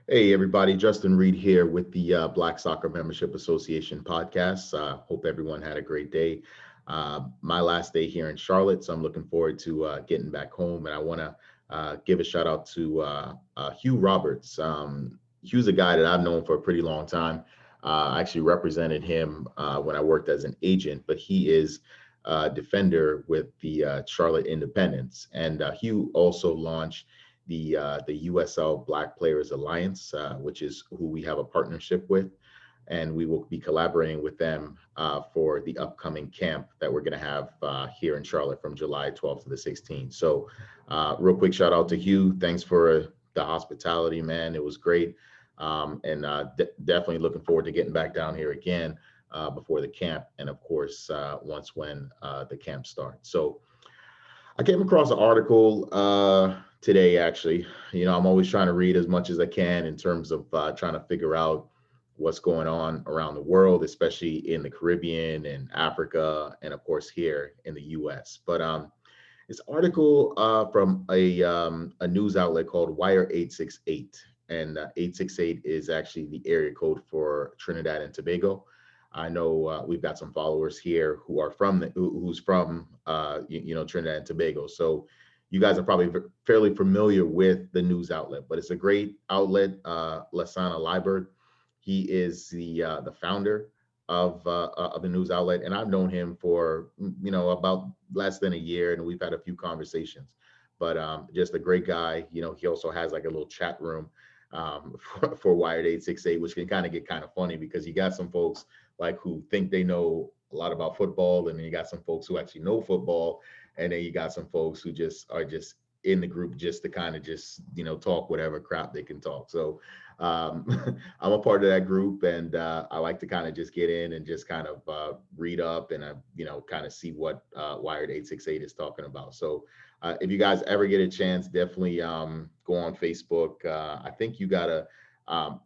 Hey, everybody. Justin Reed here with the Black Soccer Membership Association podcast. Hope everyone had a great day. My last day here in Charlotte, so I'm looking forward to getting back home. And I want to give a shout out to Hugh Roberts. Hugh's a guy that I've known for a pretty long time. I actually represented him when I worked as an agent, but he is a defender with the Charlotte Independents. And Hugh also launched the USL Black Players Alliance, which is who we have a partnership with, and we will be collaborating with them for the upcoming camp that we're going to have here in Charlotte from July 12th to the 16th. So, real quick shout out to Hugh. Thanks for the hospitality, man. It was great, and definitely looking forward to getting back down here again before the camp, and of course, once when the camp starts. So. I came across an article today, actually. I'm always trying to read as much as I can in terms of trying to figure out what's going on around the world, especially in the Caribbean and Africa, and of course here in the U.S. But this article from a news outlet called Wire 868, and 868 is actually the area code for Trinidad and Tobago. I know we've got some followers here who are from who's from Trinidad and Tobago. So you guys are probably fairly familiar with the news outlet, but it's a great outlet. Lasana Liebert, he is the founder of the news outlet, and I've known him for about less than a year, and we've had a few conversations. But just a great guy. He also has like a little chat room for Wired 868, which can kind of get kind of funny because you got some folks like who think they know a lot about football, and then you got some folks who actually know football, and then you got some folks who just are just in the group just to kind of just talk whatever crap they can talk. So um, I'm a part of that group, and I like to kind of just get in and just kind of read up and kind of see what Wired 868 is talking about. So if you guys ever get a chance, definitely go on Facebook. I think you gotta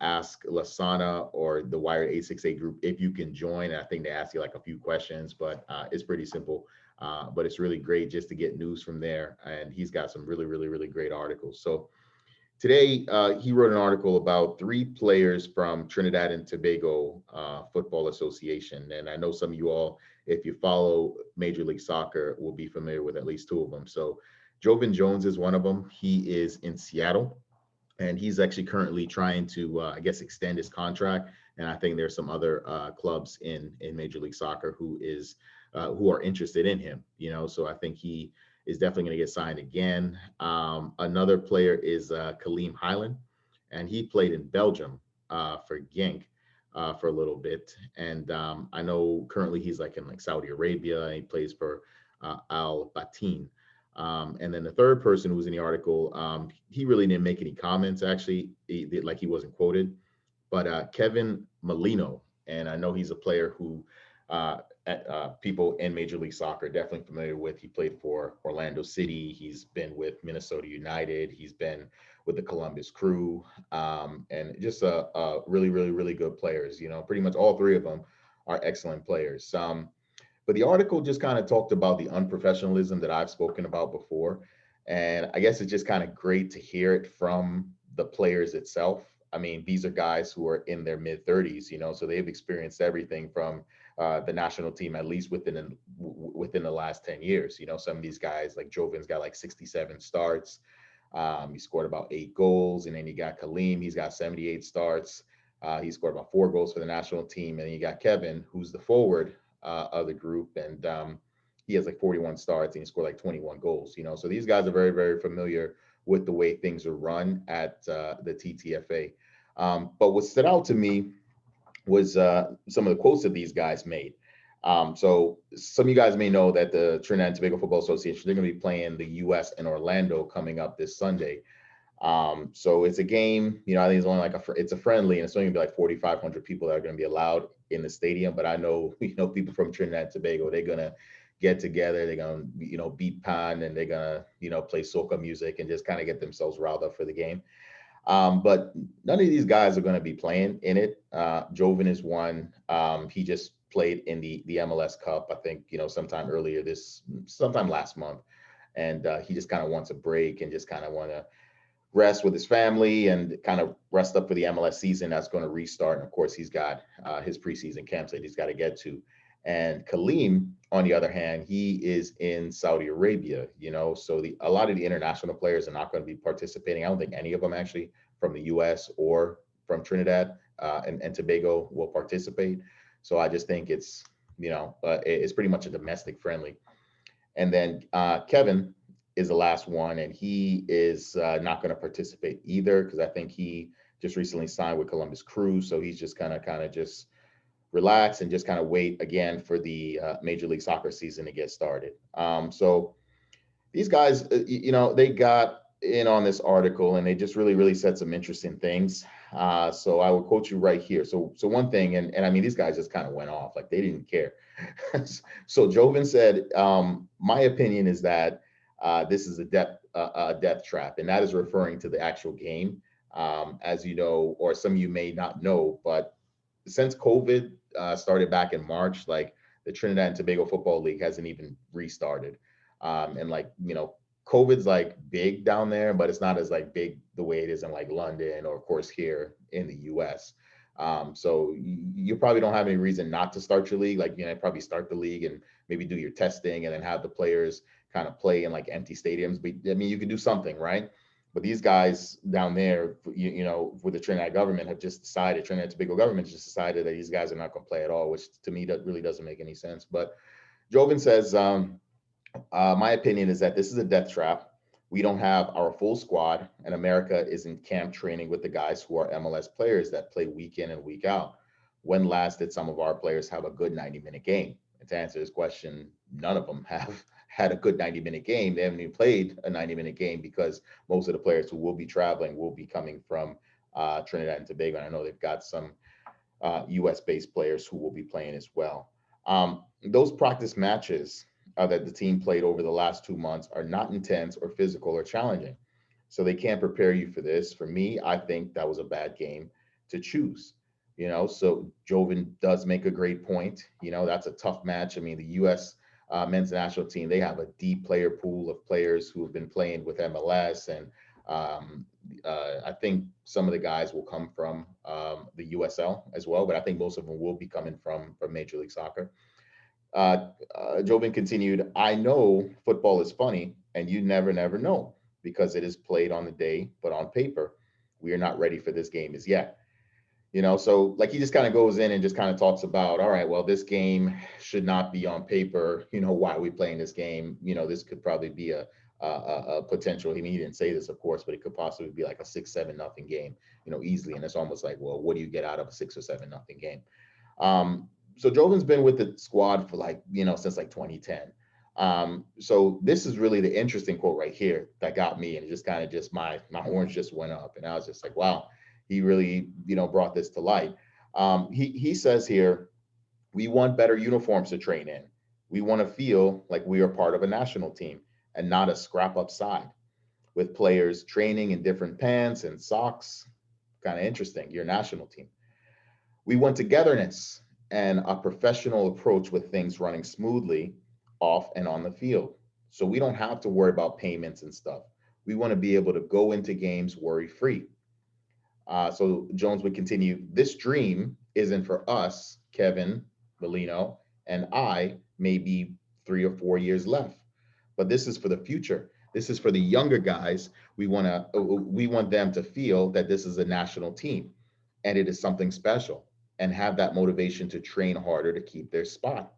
ask Lasana or the Wired 868 group if you can join. I think they ask you like a few questions, but it's pretty simple. But it's really great just to get news from there. And he's got some really, really, really great articles. So today, he wrote an article about three players from Trinidad and Tobago Football Association. And I know some of you all, if you follow Major League Soccer, will be familiar with at least two of them. So Joevin Jones is one of them. He is in Seattle, and he's actually currently trying to, I guess, extend his contract. And I think there's some other clubs in Major League Soccer who are interested in him. So I think he is definitely going to get signed again. Another player is Khyleem Hyland, and he played in Belgium for Genk for a little bit. And I know currently he's like in like Saudi Arabia, and he plays for Al Batin. And then the third person who was in the article, he really didn't make any comments. Actually, he wasn't quoted, but Kevin Molino, and I know he's a player who uh, people in Major League Soccer are definitely familiar with. He played for Orlando City. He's been with Minnesota United. He's been with the Columbus Crew, and just a really, really, really good players. Pretty much all three of them are excellent players. But the article just kind of talked about the unprofessionalism that I've spoken about before. And I guess it's just kind of great to hear it from the players itself. I mean, these are guys who are in their mid 30s, so they've experienced everything from the national team, at least within the last 10 years. Some of these guys, like Jovin's got like 67 starts. He scored about 8 goals. And then you got Khyleem, he's got 78 starts. He scored about 4 goals for the national team. And then you got Kevin, who's the forward of the group, and he has like 41 starts and he scored like 21 goals. So these guys are very, very familiar with the way things are run at the TTFA. But what stood out to me was some of the quotes that these guys made. So some of you guys may know that the Trinidad and Tobago Football Association, they're going to be playing the U.S. and Orlando coming up this Sunday. So it's a game, I think it's only it's a friendly, and it's only gonna be like 4,500 people that are going to be allowed in the stadium. But I know, people from Trinidad and Tobago, they're going to get together, they're going to, beat pan, and they're going to, play soca music and just kind of get themselves riled up for the game. But none of these guys are going to be playing in it. Joevin is one. He just played in the MLS Cup, I think, sometime last month. And he just kind of wants a break and just kind of want to rest with his family and kind of rest up for the MLS season that's going to restart. And of course, he's got his preseason camps that he's got to get to. And Khyleem, on the other hand, he is in Saudi Arabia, so a lot of the international players are not going to be participating. I don't think any of them actually from the US or from Trinidad and Tobago will participate. So I just think it's pretty much a domestic friendly. And then Kevin is the last one, and he is not going to participate either because I think he just recently signed with Columbus Crew, so he's just kind of just relax and just kind of wait again for the Major League Soccer season to get started. So these guys, they got in on this article and they just really, really said some interesting things. So I will quote you right here. So one thing, and I mean, these guys just kind of went off like they didn't care. So Joevin said, my opinion is that this is a death trap, and that is referring to the actual game. As you know, or some of you may not know, but since COVID started back in March, like the Trinidad and Tobago Football League hasn't even restarted. And like, COVID's like big down there, but it's not as like big the way it is in like London or of course here in the US. So you probably don't have any reason not to start your league. Like, probably start the league and maybe do your testing and then have the players kind of play in like empty stadiums. But I mean, you could do something, right? But these guys down there, with the Trinidad government have just decided, Trinidad Tobago government just decided that these guys are not going to play at all, which to me that really doesn't make any sense. But Joevin says, my opinion is that this is a death trap. We don't have our full squad, and America is in camp training with the guys who are MLS players that play week in and week out. When last did some of our players have a good 90-minute game? And to answer this question, none of them have had a good 90-minute game. They haven't even played a 90-minute game because most of the players who will be traveling will be coming from Trinidad and Tobago. And I know they've got some US-based players who will be playing as well. Those practice matches that the team played over the last 2 months are not intense or physical or challenging. So they can't prepare you for this. For me, I think that was a bad game to choose. So Joevin does make a great point. That's a tough match. I mean, the U.S. Men's national team, they have a deep player pool of players who have been playing with MLS. And I think some of the guys will come from the USL as well, but I think most of them will be coming from Major League Soccer. Joevin continued, I know football is funny and you never know because it is played on the day, but on paper, we are not ready for this game as yet. So like he just kind of goes in and just kind of talks about, all right, well, this game should not be on paper. Why are we playing this game? This could probably be a potential. He didn't say this, of course, but it could possibly be like a 6-7-0 game, easily. And it's almost like, well, what do you get out of a 6 or 7-0 game? So Joevin's been with the squad for since like 2010. So this is really the interesting quote right here that got me, and it just kind of just my horns just went up, and I was just like, wow, he really brought this to light. He says here, we want better uniforms to train in. We want to feel like we are part of a national team and not a scrap up side with players training in different pants and socks. Kind of interesting, your national team. We want togetherness and a professional approach with things running smoothly off and on the field. So we don't have to worry about payments and stuff. We want to be able to go into games worry free. So Jones would continue, this dream isn't for us, Kevin, Molino, and I, maybe 3 or 4 years left, but this is for the future. This is for the younger guys. We want them to feel that this is a national team and it is something special, and have that motivation to train harder to keep their spot.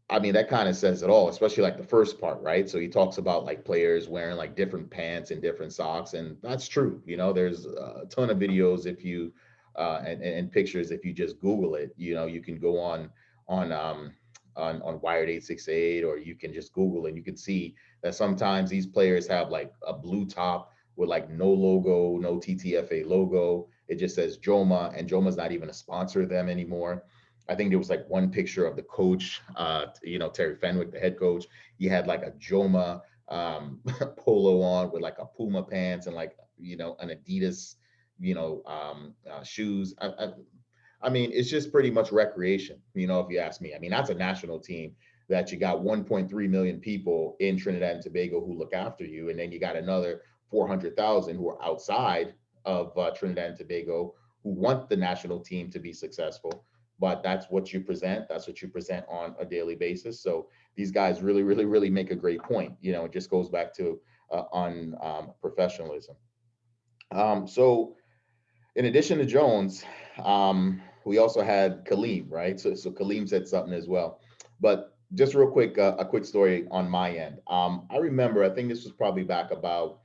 I mean, that kind of says it all, especially like the first part, right? So he talks about like players wearing like different pants and different socks, and that's true. There's a ton of videos if you and pictures if you just Google it. You can go on Wired 868, or you can just Google and you can see that sometimes these players have like a blue top with like no logo, no TTFA logo. It just says Joma, and Joma's not even a sponsor of them anymore. I think there was like one picture of the coach, Terry Fenwick, the head coach. He had like a Joma polo on with like a Puma pants and like, an Adidas, shoes. I mean, it's just pretty much recreation, if you ask me. I mean, that's a national team that you got 1.3 million people in Trinidad and Tobago who look after you. And then you got another 400,000 who are outside of Trinidad and Tobago who want the national team to be successful. But that's what you present. That's what you present on a daily basis. So these guys really, really, really make a great point. It just goes back to on professionalism. So in addition to Jones, we also had Khyleem, right? So Khyleem said something as well. But just real quick, a quick story on my end. I remember, I think this was probably back about,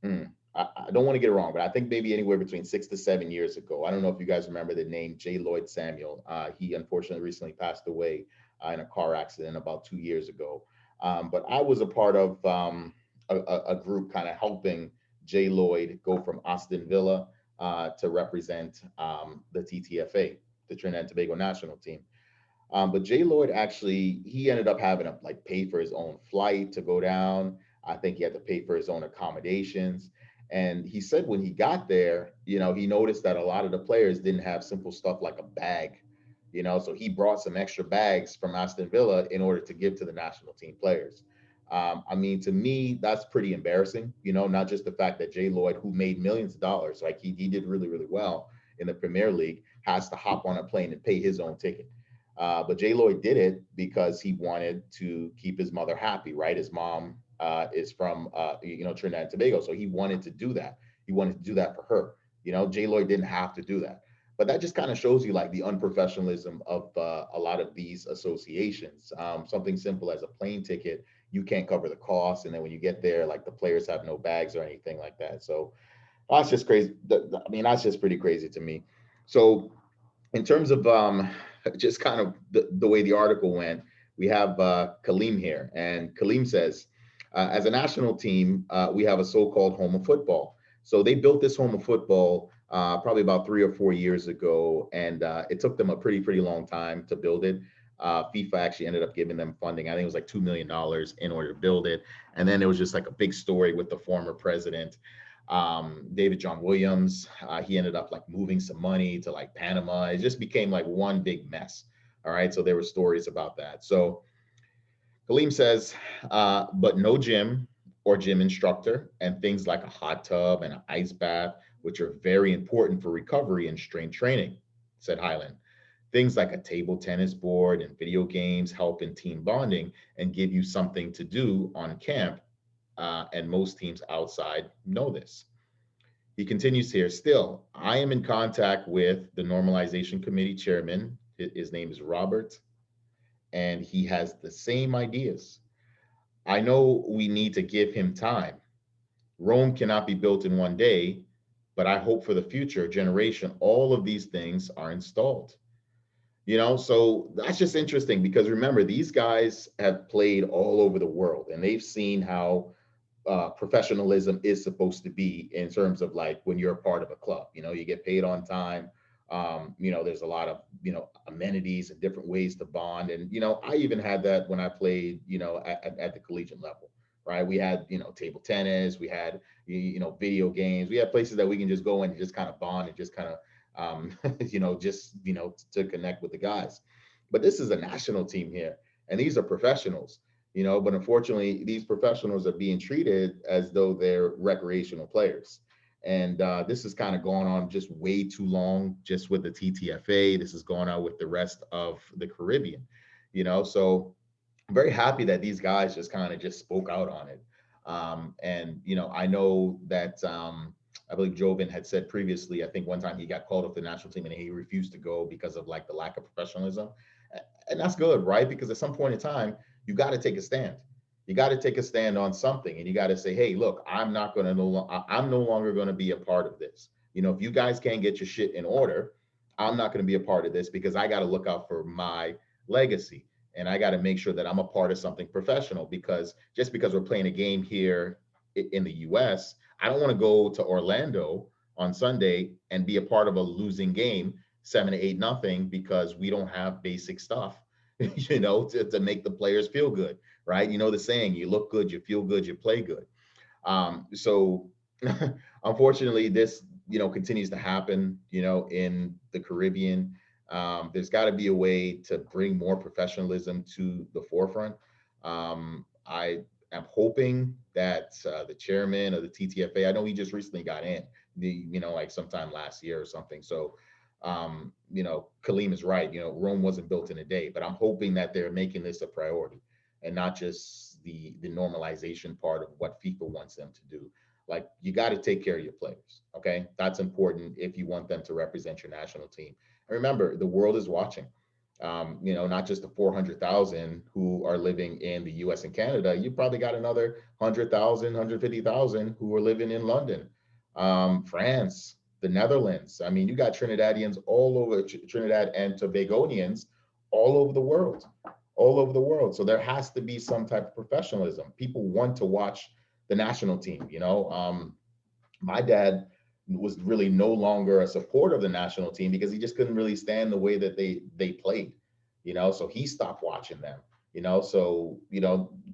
hmm, I don't want to get it wrong, but I think maybe anywhere between 6 to 7 years ago. I don't know if you guys remember the name J. Lloyd Samuel. He unfortunately recently passed away in a car accident about 2 years ago. But I was a part of a group kind of helping J. Lloyd go from Austin Villa to represent the TTFA, the Trinidad and Tobago national team. But Jay Lloyd actually, he ended up having to like pay for his own flight to go down. I think he had to pay for his own accommodations. And he said when he got there, he noticed that a lot of the players didn't have simple stuff like a bag, so he brought some extra bags from Aston Villa in order to give to the national team players. I mean, to me, that's pretty embarrassing, not just the fact that Jay Lloyd, who made millions of dollars, like he did really, really well in the Premier League, has to hop on a plane and pay his own ticket. But Jay Lloyd did it because he wanted to keep his mother happy, right? His mom is from, Trinidad and Tobago. So he wanted to do that. He wanted to do that for her. Jay Lloyd didn't have to do that. But that just kind of shows you like the unprofessionalism of a lot of these associations. Something simple as a plane ticket, you can't cover the cost. And then when you get there, like the players have no bags or anything like that. So that's just crazy. I mean, that's just pretty crazy to me. So in terms of just kind of the way the article went, we have Khyleem here, and Khyleem says, as a national team, we have a so-called home of football. So they built this home of football probably about 3 or 4 years ago, and it took them a pretty long time to build it. FIFA actually ended up giving them funding. I think it was like $2 million in order to build it, and then it was just like a big story with the former president David John Williams. He ended up like moving some money to like Panama. It just became like one big mess. All right. So there were stories about that. So Khyleem says, but no gym or gym instructor and things like a hot tub and an ice bath, which are very important for recovery and strength training, said Hyland. Things like a table tennis board and video games help in team bonding and give you something to do on camp. And most teams outside know this. He continues here. Still, I am in contact with the normalization committee chairman. His name is Robert, and he has the same ideas. I know we need to give him time. Rome cannot be built in one day, but I hope for the future generation, all of these things are installed. So that's just interesting because remember, these guys have played all over the world and they've seen how professionalism is supposed to be in terms of like when you're a part of a club. You get paid on time. There's a lot of amenities and different ways to bond. And I even had that when I played at the collegiate level. Right, we had table tennis, we had video games, we had places that we can just go in and just kind of bond and just kind of just to connect with the guys. But this is a national team here, and these are professionals. But unfortunately, these professionals are being treated as though they're recreational players. And this is kind of going on just way too long, just with the TTFA. This is going on with the rest of the Caribbean, So I'm very happy that these guys just kind of just spoke out on it. And, I know that I believe Joevin had said previously, I think one time he got called up to the national team and he refused to go because of like the lack of professionalism. And that's good, right? Because at some point in time, you got to take a stand. You got to take a stand on something, and you got to say, "Hey, look, I'm not going to I'm no longer going to be a part of this. If you guys can't get your shit in order, I'm not going to be a part of this because I got to look out for my legacy, and I got to make sure that I'm a part of something professional. Because just because we're playing a game here in the U.S., I don't want to go to Orlando on Sunday and be a part of a losing game, 7 to 8 nothing, because we don't have basic stuff." To make the players feel good, right? The saying, you look good, you feel good, you play good. So unfortunately, this, continues to happen, in the Caribbean. There's got to be a way to bring more professionalism to the forefront. I I'm hoping that the chairman of the TTFA, I know he just recently got in, like sometime last year or something. So, Khyleem is right. Rome wasn't built in a day, but I'm hoping that they're making this a priority and not just the normalization part of what FIFA wants them to do. Like, you got to take care of your players. Okay. That's important if you want them to represent your national team. And remember, the world is watching. Not just the 400,000 who are living in the US and Canada, you probably got another 100,000, 150,000 who are living in London, France, the Netherlands. I mean, you got Trinidadians all over, Trinidad and Tobagonians all over the world, all over the world. So there has to be some type of professionalism. People want to watch the national team. My dad was really no longer a supporter of the national team because he just couldn't really stand the way that they played, so he stopped watching them. So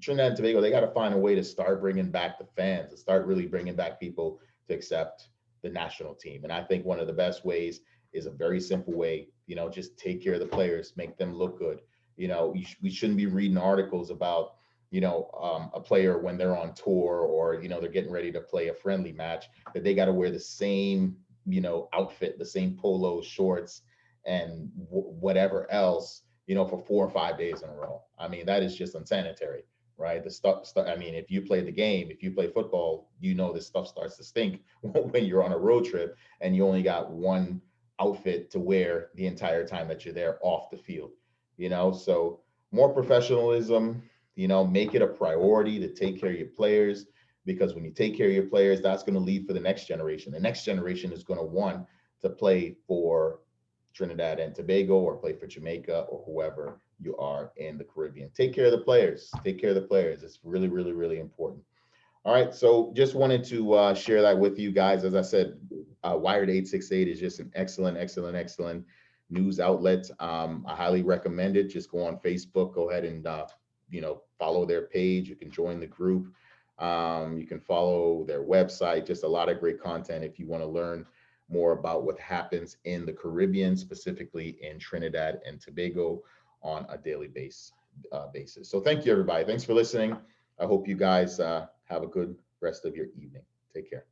Trinidad and Tobago, they got to find a way to start bringing back the fans, to start really bringing back people to accept the national team. And I think one of the best ways is a very simple way. Just take care of the players, make them look good. We shouldn't be reading articles about a player when they're on tour, or they're getting ready to play a friendly match, that they got to wear the same outfit, the same polo shorts and whatever else for 4 or 5 days in a row. I mean, that is just unsanitary, right? The stuff, I mean, if you play the game, if you play football, this stuff starts to stink when you're on a road trip and you only got one outfit to wear the entire time that you're there off the field. So more professionalism, make it a priority to take care of your players, because when you take care of your players, that's going to lead for the next generation. The next generation is going to want to play for Trinidad and Tobago, or play for Jamaica, or whoever you are in the Caribbean. Take care of the players. Take care of the players. It's really, really, really important. All right, so just wanted to share that with you guys. As I said, Wired 868 is just an excellent, excellent, excellent news outlet. I highly recommend it. Just go on Facebook, go ahead and follow their page. You can join the group. You can follow their website. Just a lot of great content if you want to learn more about what happens in the Caribbean, specifically in Trinidad and Tobago, on a daily basis. So thank you, everybody. Thanks for listening. I hope you guys have a good rest of your evening. Take care.